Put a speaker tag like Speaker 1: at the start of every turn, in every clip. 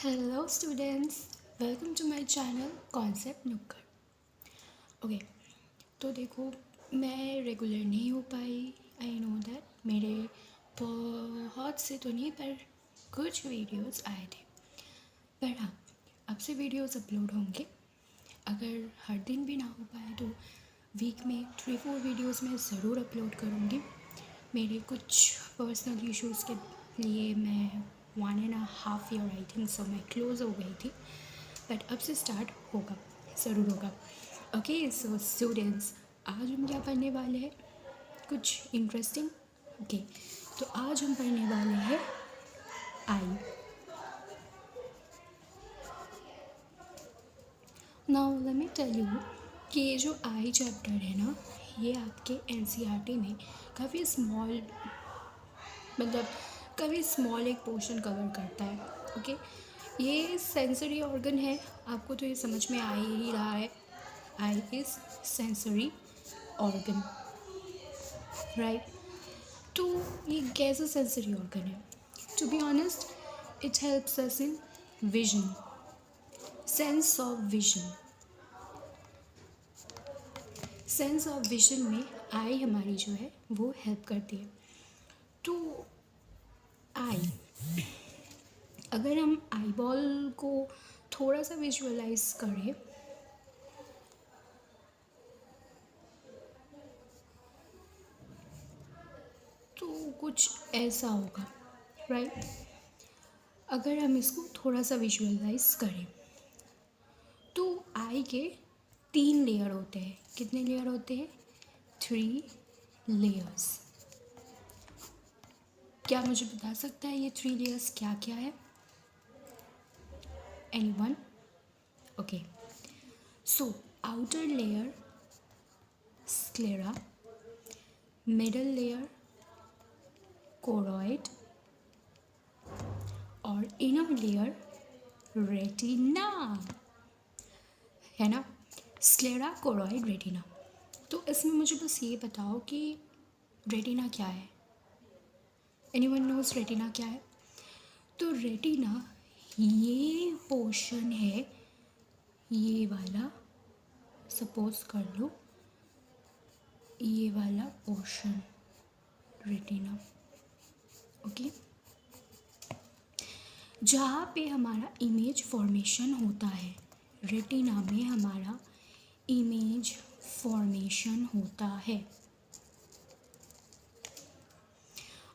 Speaker 1: Hello students, welcome to my channel concept Nukkad. Okay, तो देखो, मैं रेगुलर नहीं हो पाई। आई नो दैट मेरे बहुत से तो नहीं पर कुछ वीडियोस आए थे। पर हाँ, अब से वीडियोस अपलोड होंगे। अगर हर दिन भी ना हो पाए तो वीक में 3-4 वीडियोस मैं ज़रूर अपलोड करूँगी। मेरे कुछ पर्सनल इश्यूज़ के लिए मैं 1.5 ईयर आई थिंक सो मैं क्लोज़ हो गई थी, बट अब से स्टार्ट होगा, ज़रूर होगा। ओके, सो स्टूडेंट्स, आज हम क्या पढ़ने वाले हैं? कुछ इंटरेस्टिंग। ओके, तो आज हम पढ़ने वाले हैं eye. Now let me tell you कि ये जो आई चैप्टर है ना, ये आपके एनसीईआरटी में काफ़ी स्मॉल, मतलब काफ़ी स्मॉल एक पोर्शन कवर करता है। ओके, ये सेंसरी ऑर्गन है, आपको तो ये समझ में आ ही रहा है। Eye is sensory organ, right? तो ये कैसा सेंसरी ऑर्गन है? To be honest, it helps us in vision, sense of vision. Sense of vision में आई हमारी जो है वो हेल्प करती है। तो आई, अगर हम आई बॉल को थोड़ा सा विजुअलाइज करें तो कुछ ऐसा होगा, राइट? अगर हम इसको थोड़ा सा विजुअलाइज करें तो आई के 3 लेयर होते हैं। कितने लेयर होते हैं? 3 लेयर्स। क्या मुझे बता सकता है ये 3 लेयर्स क्या क्या है? Anyone? Okay, so outer layer sclera, middle layer choroid और इनर लेयर रेटिना, है ना? Sclera, choroid, retina. तो इसमें मुझे बस ये बताओ कि रेटिना क्या है? एनीवन नोज रेटिना क्या है? तो रेटिना ये पोर्शन है, ये वाला, सपोज कर लो ये वाला पोर्शन रेटिना। ओके, जहाँ पे हमारा इमेज फॉर्मेशन होता है, रेटिना में हमारा इमेज फॉर्मेशन होता है।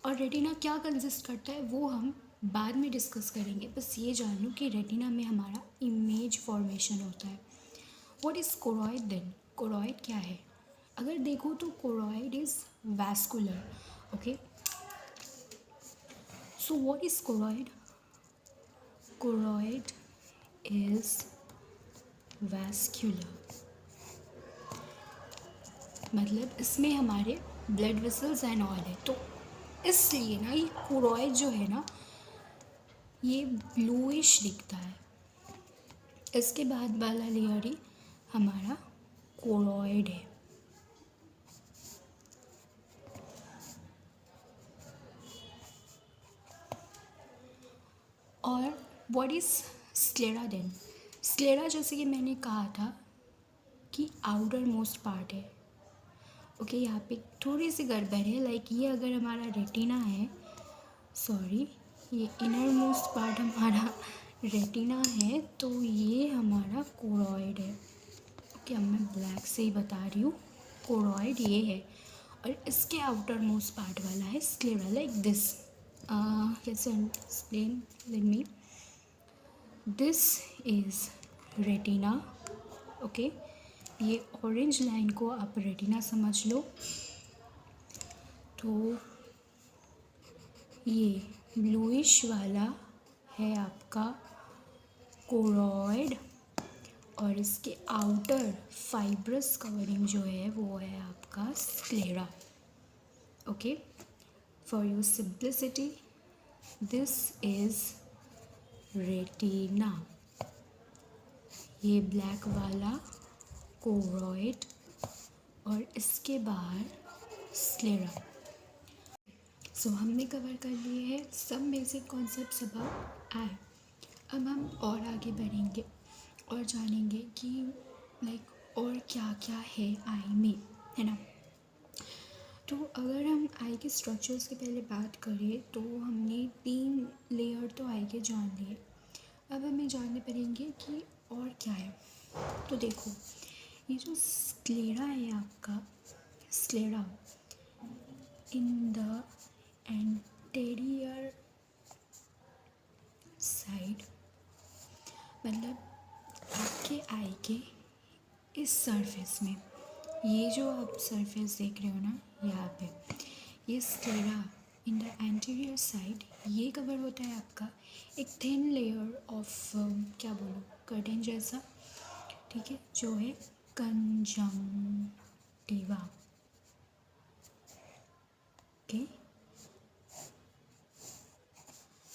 Speaker 1: और रेटिना क्या कंसिस्ट करता है वो हम बाद में डिस्कस करेंगे। बस ये जान लो कि रेटिना में हमारा इमेज फॉर्मेशन होता है। What is choroid then? Choroid क्या है? अगर देखो तो choroid is vascular. Okay, so what is choroid? Choroid is vascular, मतलब इसमें हमारे ब्लड वेसल्स एंड ऑल है। तो इसलिए ना ये कोरॉइड जो है ना, ये ब्लूइश दिखता है। इसके बाद वाला लेयर ही हमारा कोरॉइड है। और what is sclera then? Sclera जैसे कि मैंने कहा था कि आउटर मोस्ट पार्ट है। ओके, यहाँ पे थोड़ी सी गड़बड़ है। लाइक ये अगर हमारा रेटिना है, सॉरी, ये इनर मोस्ट पार्ट हमारा रेटिना है, तो ये हमारा कोरॉइड है। ओके, अब मैं ब्लैक से ही बता रही हूँ, कोरॉइड ये है। और इसके आउटर मोस्ट पार्ट वाला है स्क्लेरा, लाइक दिस। कैसे explain? Let me, this is retina. Okay, ये ऑरेंज लाइन को आप रेटिना समझ लो। तो ये ब्लूइश वाला है आपका कोरॉइड, और इसके आउटर फाइब्रस कवरिंग जो है वो है आपका sclera. Okay, for your simplicity, this is retina. ये ब्लैक वाला कोरॉइड और इसके बाहर स्क्लेरा। सो हमने कवर कर लिए हैं सब बेसिक कॉन्सेप्ट्स अबाउट आई। अब हम और आगे बढ़ेंगे और जानेंगे कि लाइक और क्या क्या है आई में, है ना। तो अगर हम आई के स्ट्रक्चर्स की पहले बात करें तो हमने 3 लेयर तो आई के जान लिए। अब हमें जानने पड़ेंगे कि और क्या है। तो देखो, ये जो स्क्लेरा है आपका, sclera in the anterior side, मतलब आपके आई के इस सरफेस में, ये जो आप सरफेस देख रहे हो ना यहाँ पे, ये sclera in the anterior side, ये कवर होता है आपका एक थिन लेयर ऑफ क्या बोलूँ, कर्टेन जैसा, ठीक है, जो है कंजंक्टिवा। ओके,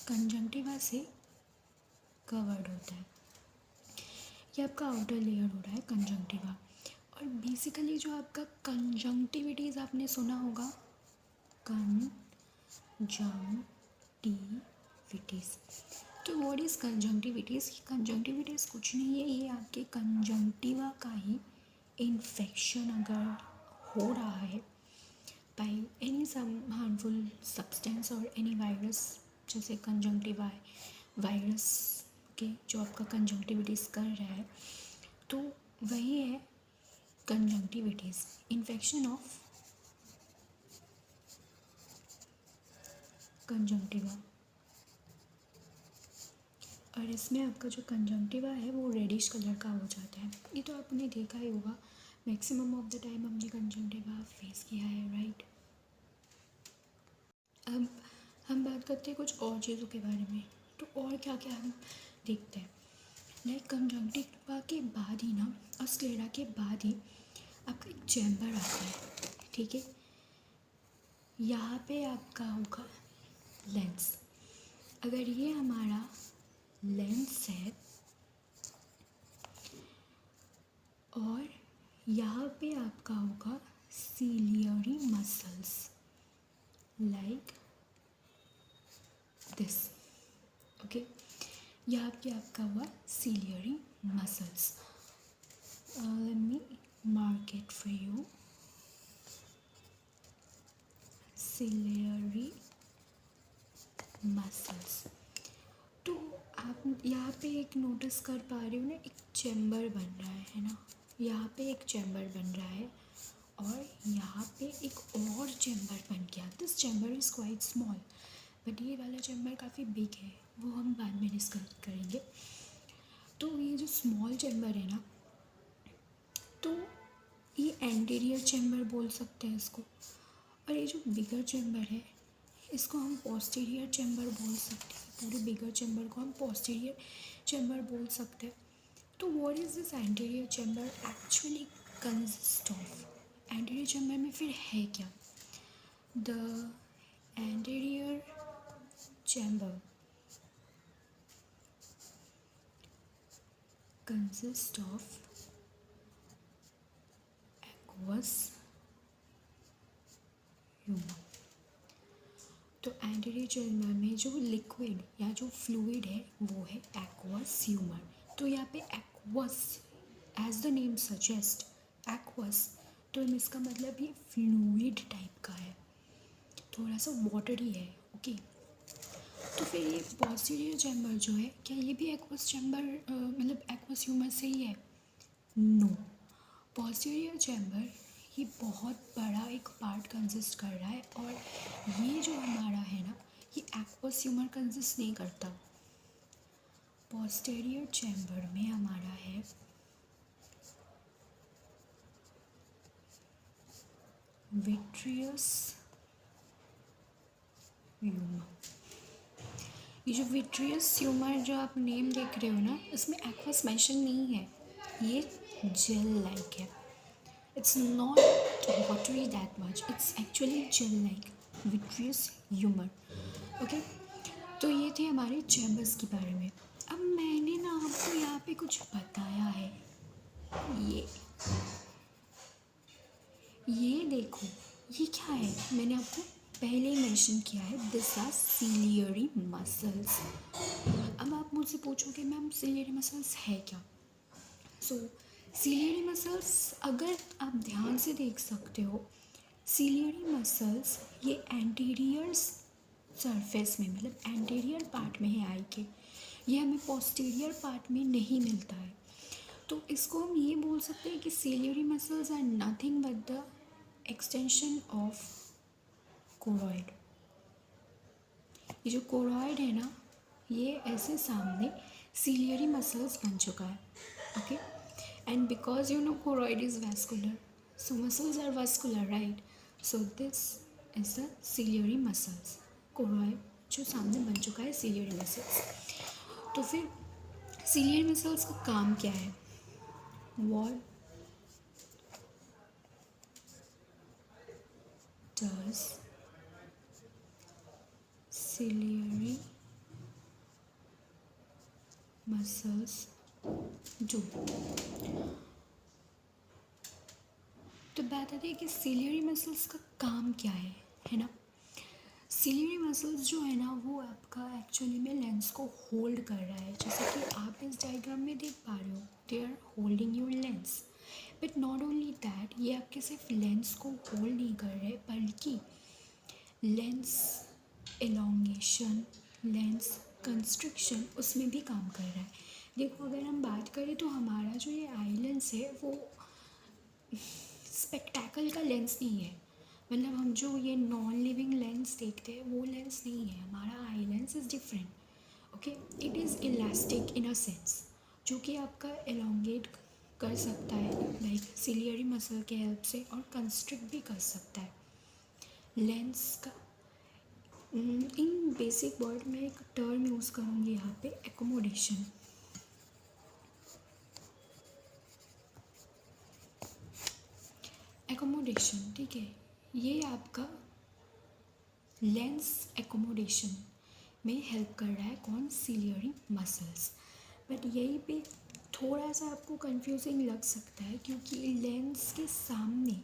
Speaker 1: कंजंक्टिवा से कवर्ड होता है, ये आपका आउटर लेयर हो रहा है कंजंक्टिवा। और बेसिकली जो आपका कंजंक्टिविटीज़ आपने सुना होगा, कंजंक्टिविटीज़, तो व्हाट इज़ कंजंक्टिविटीज़? कंजंक्टिविटीज़ कुछ नहीं है, ये आपके कंजंक्टिवा का ही इन्फेक्शन अगर हो रहा है by any some harmful substance और एनी वायरस, जैसे कंजंक्टिवा है, वायरस के जो आपका कंजंक्टिविटीज़ कर रहा है, तो वही है कंजंक्टिविटीज़, इन्फेक्शन ऑफ कंजंक्टिवा। और इसमें आपका जो कंजंक्टिवा है वो रेडिश कलर का हो जाता है। ये तो आपने देखा ही होगा, मैक्सिमम ऑफ द टाइम हमने कंजंक्टिवा फेस किया है, राइट। अब हम बात करते हैं कुछ और चीज़ों के बारे में। तो और क्या क्या हम देखते हैं, लाइक कंजंक्टिवा के बाद ही ना, और स्क्लेरा के बाद ही आपका एक चैम्बर आता है, ठीक है। यहाँ पे आपका होगा लेंस। अगर ये हमारा लेंस है और यहाँ पे आपका होगा ciliary muscles like this, okay. यहाँ पे आपका हुआ ciliary muscles, let me mark it for you, ciliary muscles. तो आप यहाँ पे एक नोटिस कर पा रहे हो ना, एक चैम्बर बन रहा है ना, यहाँ पे एक चैम्बर बन रहा है और यहाँ पे एक और चैम्बर बन गया। This chamber is quite small, but ये वाला चैम्बर काफ़ी बिग है, वो हम बाद में डिस्कस करेंगे। तो ये जो स्मॉल चैम्बर है ना, तो ये एंटीरियर चैम्बर बोल सकते हैं इसको, और ये जो बिगर चैम्बर है इसको हम पोस्टीरियर चैम्बर बोल सकते हैं। पूरे बिगर चैम्बर को हम पोस्टीरियर चैम्बर बोल सकते हैं। तो what is this anterior chamber actually consist of? Anterior chamber में फिर है क्या? The anterior chamber consist of aqueous humour. तो एंटीरियर चैम्बर में जो लिक्विड या जो फ्लूइड है वो है एक्वस ह्यूमर। तो यहाँ पे aqueous, as the name suggest, aqueous, तो इसका मतलब ये फ्लूइड टाइप का है, थोड़ा सा वाटरी है, ओके। तो फिर ये पोस्टीरियर चैम्बर जो है, क्या ये भी एक्वस चैम्बर मतलब एक्वस ह्यूमर से ही है? नो, पोस्टीरियर चैम्बर ये बहुत बड़ा एक पार्ट कंसिस्ट कर रहा है, और ये जो हमारा है ना, ये एक्वस ह्यूमर कंसिस्ट नहीं करता। पोस्टीरियर चैम्बर में हमारा है विट्रियस ह्यूमर। ये जो विट्रियस ह्यूमर जो आप नेम देख रहे हो ना, इसमें एक्वस मेंशन नहीं है, ये जेल लाइक है। It's not watery that much. It's actually gel-like, vitreous humor. Okay? तो ये थे हमारे चैम्बर्स के बारे में। अब मैंने ना आपको यहाँ पे कुछ बताया है, ये देखो, ये क्या है? मैंने आपको पहले मेंशन किया है, दिस आर सीलियरी मसल्स। अब आप मुझसे पूछोगे मैम सीलियरी मसल्स है क्या? सो सीलियरी मसल्स अगर आप ध्यान से देख सकते हो, सीलियरी मसल्स ये एंटीरियर सरफेस में, मतलब एंटीरियर पार्ट में है आई के, ये हमें पोस्टीरियर पार्ट में नहीं मिलता है। तो इसको हम ये बोल सकते हैं कि ciliary muscles are nothing but the extension of choroid. ये जो कोरॉइड है ना, ये ऐसे सामने सीलियरी मसल्स बन चुका है। Okay, and because you know choroid is vascular, so muscles are vascular, right? So this is the ciliary muscles, choroid जो सामने बन चुका है सीलियरी मसल्स। तो फिर सीलियरी मसल्स का काम क्या है? What does ciliary muscles do? तो बात आती है कि सिलियरी मसल्स का काम क्या है ना? सिलियरी मसल्स जो है ना, वो आपका एक्चुअली में लेंस को होल्ड कर रहा है, जैसे कि आप इस डायग्राम में देख पा रहे हो, they are holding your lens. But not only that, ये आपके सिर्फ लेंस को होल्ड नहीं कर रहे, बल्कि लेंस एलोंगेशन, लेंस कंस्ट्रिक्शन, उसमें भी काम कर रहा है। देखो, अगर हम बात करें तो हमारा जो ये आई लेंस है वो स्पेक्टैकल का लेंस नहीं है, मतलब हम जो ये नॉन लिविंग लेंस देखते हैं वो लेंस नहीं है, हमारा eye lens is different. Okay, it is elastic in a sense, जो कि आपका एलोंगेट कर सकता है लाइक सिलियरी मसल के हेल्प से, और कंस्ट्रिक्ट भी कर सकता है लेंस का। इन बेसिक वर्ड में एक टर्म यूज़ करूँगी यहाँ पे, एकोमोडेशन। एकोमोडेशन, ठीक है, ये आपका लेंस एकोमोडेशन में हेल्प कर रहा है कौन? Ciliary muscles. बट यहीं पे थोड़ा सा आपको कंफ्यूजिंग लग सकता है, क्योंकि लेंस के सामने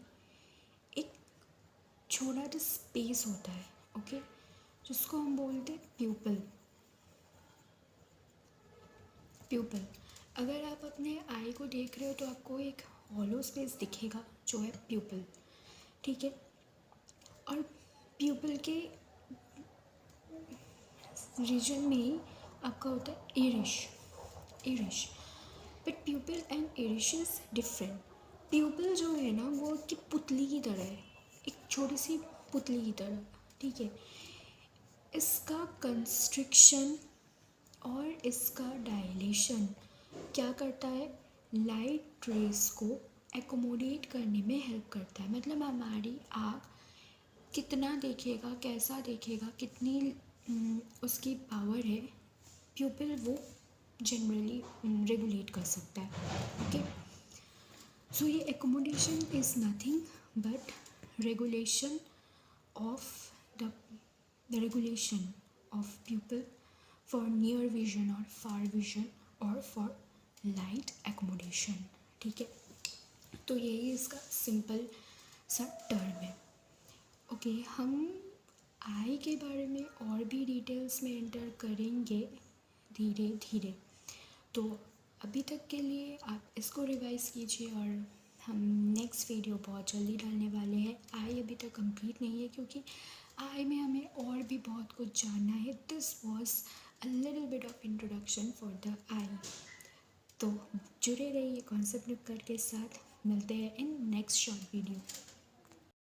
Speaker 1: एक छोटा सा स्पेस होता है, ओके, जिसको हम बोलते हैं प्यूपल। प्यूपल, अगर आप अपने आई को देख रहे हो तो आपको एक हॉलो स्पेस दिखेगा जो है प्यूपल, ठीक है। और प्यूपल के रीजन में ही आपका होता है iris. But pupil and iris is different. Pupil जो है ना, वो कि पुतली की तरह है, एक छोटी सी पुतली की तरह, ठीक है। इसका कंस्ट्रिक्शन और इसका डायलेशन क्या करता है? लाइट रेस को एकोमोडेट करने में हेल्प करता है। मतलब हमारी आँख कितना देखेगा, कैसा देखेगा, कितनी उसकी पावर है, प्यूपिल वो जनरली रेगुलेट कर सकता है, ओके। सो ये accommodation is nothing but regulation of the regulation of प्यूपिल for near vision और फार विजन और फॉर लाइट एकोमोडेशन, ठीक है। तो यही इसका सिंपल सा टर्म है, ओके। हम आई के बारे में और भी डिटेल्स में एंटर करेंगे धीरे धीरे। तो अभी तक के लिए आप इसको रिवाइज़ कीजिए, और हम नेक्स्ट वीडियो बहुत जल्दी डालने वाले हैं। आई अभी तक कंप्लीट नहीं है, क्योंकि आई में हमें और भी बहुत कुछ जानना है। This was a little bit of introduction for the eye. तो जुड़े रहिए कॉन्सेप्ट नुक्कड़ के साथ, मिलते हैं इन नेक्स्ट शॉर्ट वीडियो।